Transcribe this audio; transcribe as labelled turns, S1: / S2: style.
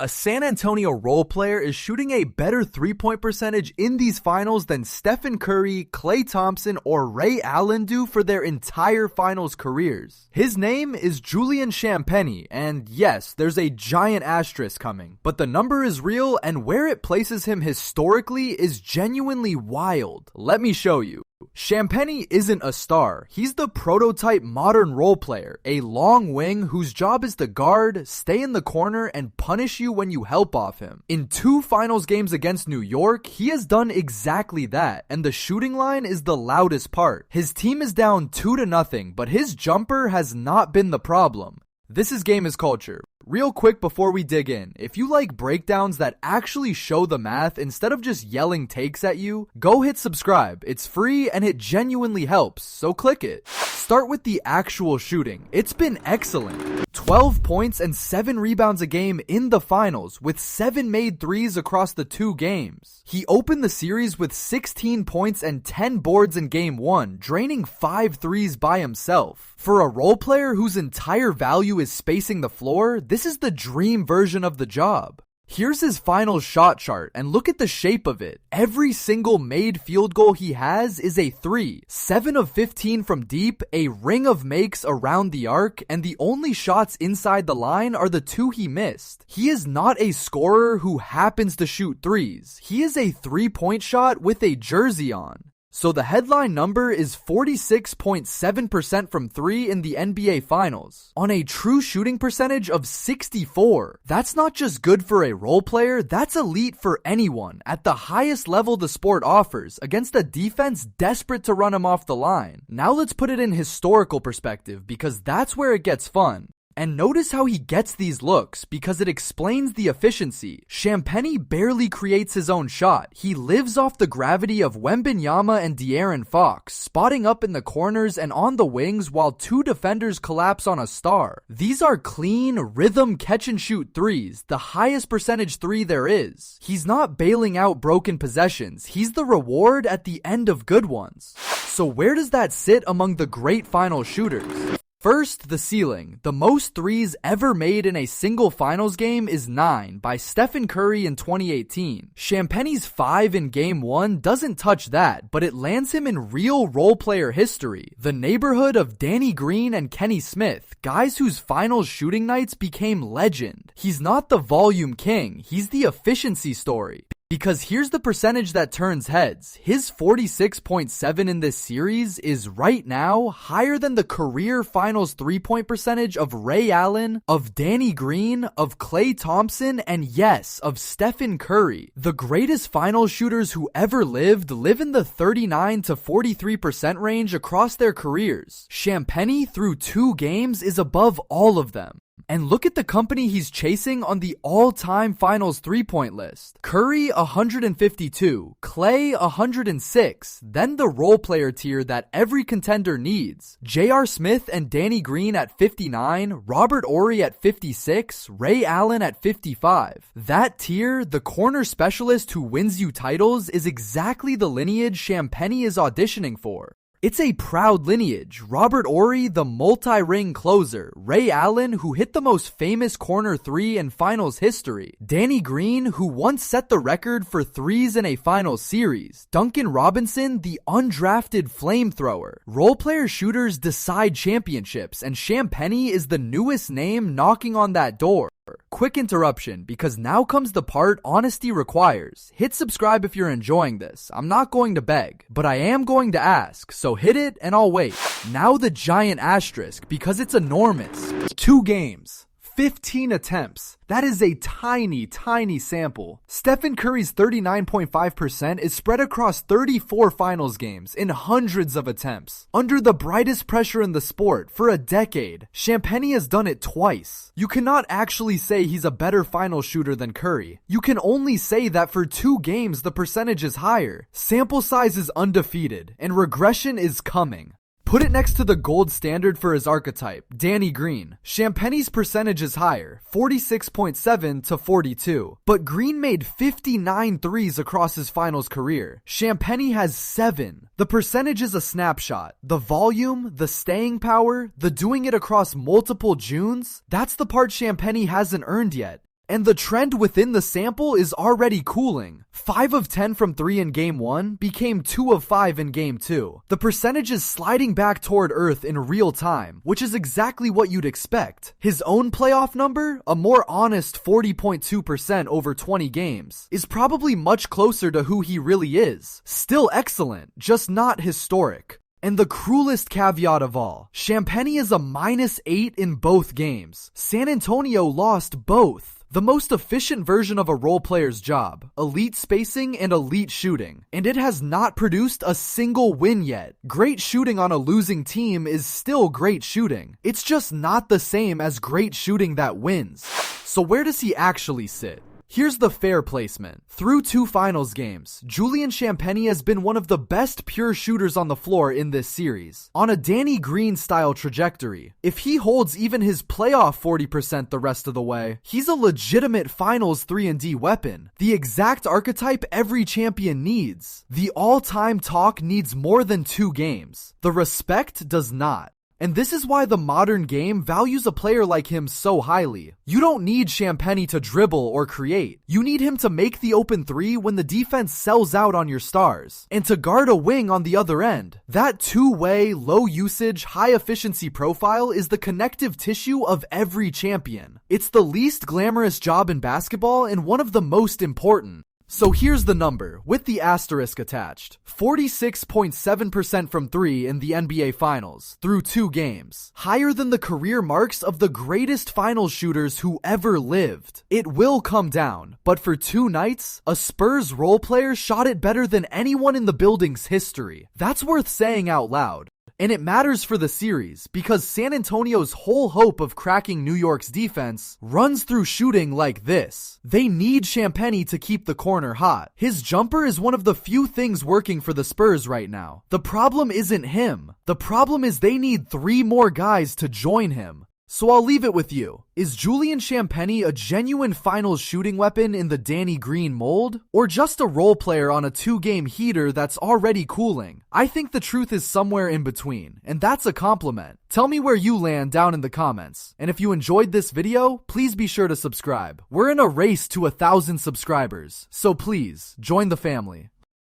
S1: A San Antonio role player is shooting a better three-point percentage in these finals than Stephen Curry, Klay Thompson, or Ray Allen do for their entire finals careers. His name is Julian Champagnie, and yes, there's a giant asterisk coming, but the number is real and where it places him historically is genuinely wild. Let me show you. Champagnie isn't a star. He's the prototype modern role player, a long wing whose job is to guard, stay in the corner, and punish you when you help off him. In 2 finals games against New York, he has done exactly that, and the shooting line is the loudest part. His team is down 2-0, but his jumper has not been the problem. This is Game is Culture. Real quick before we dig in, if you like breakdowns that actually show the math instead of just yelling takes at you, go hit subscribe. It's free and it genuinely helps, so click it. Start with the actual shooting. It's been excellent. 12 points and 7 rebounds a game in the finals, with 7 made threes across the 2 games. He opened the series with 16 points and 10 boards in game 1, draining 5 threes by himself. For a role player whose entire value is spacing the floor, this is the dream version of the job. Here's his final shot chart, and look at the shape of it. Every single made field goal he has is a 3, 7 of 15 from deep, a ring of makes around the arc, and the only shots inside the line are the 2 he missed. He is not a scorer who happens to shoot threes. He is a 3-point shot with a jersey on. So the headline number is 46.7% from 3 in the NBA Finals, on a true shooting percentage of 64. That's not just good for a role player, that's elite for anyone, at the highest level the sport offers, against a defense desperate to run him off the line. Now let's put it in historical perspective, because that's where it gets fun. And notice how he gets these looks, because it explains the efficiency. Champagnie barely creates his own shot. He lives off the gravity of Wembanyama and De'Aaron Fox, spotting up in the corners and on the wings while 2 defenders collapse on a star. These are clean, rhythm catch-and-shoot threes, the highest percentage 3 there is. He's not bailing out broken possessions. He's the reward at the end of good ones. So where does that sit among the great final shooters? First, the ceiling. The most threes ever made in a single finals game is 9 by Stephen Curry in 2018. Champagnie's 5 in game 1 doesn't touch that, but it lands him in real role player history. The neighborhood of Danny Green and Kenny Smith, guys whose finals shooting nights became legend. He's not the volume king, he's the efficiency story. Because here's the percentage that turns heads. His 46.7 in this series is right now higher than the career finals 3-point percentage of Ray Allen, of Danny Green, of Klay Thompson, and yes, of Stephen Curry. The greatest finals shooters who ever lived live in the 39 to 43% range across their careers. Champagnie through 2 games is above all of them. And look at the company he's chasing on the all-time finals 3-point list. Curry 152, Klay 106, then the role player tier that every contender needs. J.R. Smith and Danny Green at 59, Robert Horry at 56, Ray Allen at 55. That tier, the corner specialist who wins you titles, is exactly the lineage Champagnie is auditioning for. It's a proud lineage. Robert Horry, the multi-ring closer. Ray Allen, who hit the most famous corner 3 in finals history. Danny Green, who once set the record for threes in a finals series. Duncan Robinson, the undrafted flamethrower. Role player shooters decide championships, and Champagnie is the newest name knocking on that door. Quick interruption, because now comes the part honesty requires. Hit subscribe if you're enjoying this. I'm not going to beg, but I am going to ask, so hit it and I'll wait. Now the giant asterisk, because it's enormous. 2 games. 15 attempts. That is a tiny, tiny sample. Stephen Curry's 39.5% is spread across 34 finals games in hundreds of attempts. Under the brightest pressure in the sport for a decade, Champagnie has done it twice. You cannot actually say he's a better final shooter than Curry. You can only say that for 2 games the percentage is higher. Sample size is undefeated, and regression is coming. Put it next to the gold standard for his archetype, Danny Green. Champagnie's percentage is higher, 46.7 to 42. But Green made 59 threes across his finals career. Champagnie has 7. The percentage is a snapshot. The volume, the staying power, the doing it across multiple Junes, that's the part Champagnie hasn't earned yet. And the trend within the sample is already cooling. 5 of 10 from 3 in Game 1 became 2 of 5 in Game 2. The percentage is sliding back toward earth in real time, which is exactly what you'd expect. His own playoff number, a more honest 40.2% over 20 games, is probably much closer to who he really is. Still excellent, just not historic. And the cruelest caveat of all, Champagnie is a -8 in both games. San Antonio lost both. The most efficient version of a role player's job, elite spacing and elite shooting, and it has not produced a single win yet. Great shooting on a losing team is still great shooting. It's just not the same as great shooting that wins. So where does he actually sit? Here's the fair placement. Through 2 finals games, Julian Champagnie has been one of the best pure shooters on the floor in this series, on a Danny Green style trajectory. If he holds even his playoff 40% the rest of the way, he's a legitimate finals 3-and-D weapon, the exact archetype every champion needs. The all-time talk needs more than 2 games. The respect does not. And this is why the modern game values a player like him so highly. You don't need Champagnie to dribble or create. You need him to make the open 3 when the defense sells out on your stars, and to guard a wing on the other end. That 2-way, low-usage, high-efficiency profile is the connective tissue of every champion. It's the least glamorous job in basketball and one of the most important. So here's the number, with the asterisk attached. 46.7% from 3 in the NBA Finals, through 2 games. Higher than the career marks of the greatest finals shooters who ever lived. It will come down, but for 2 nights, a Spurs role player shot it better than anyone in the building's history. That's worth saying out loud. And it matters for the series because San Antonio's whole hope of cracking New York's defense runs through shooting like this. They need Champagnie to keep the corner hot. His jumper is one of the few things working for the Spurs right now. The problem isn't him. The problem is they need 3 more guys to join him. So I'll leave it with you. Is Julian Champagnie a genuine finals shooting weapon in the Danny Green mold? Or just a role player on a 2-game heater that's already cooling? I think the truth is somewhere in between, and that's a compliment. Tell me where you land down in the comments. And if you enjoyed this video, please be sure to subscribe. We're in a race to 1,000 subscribers, so please, join the family.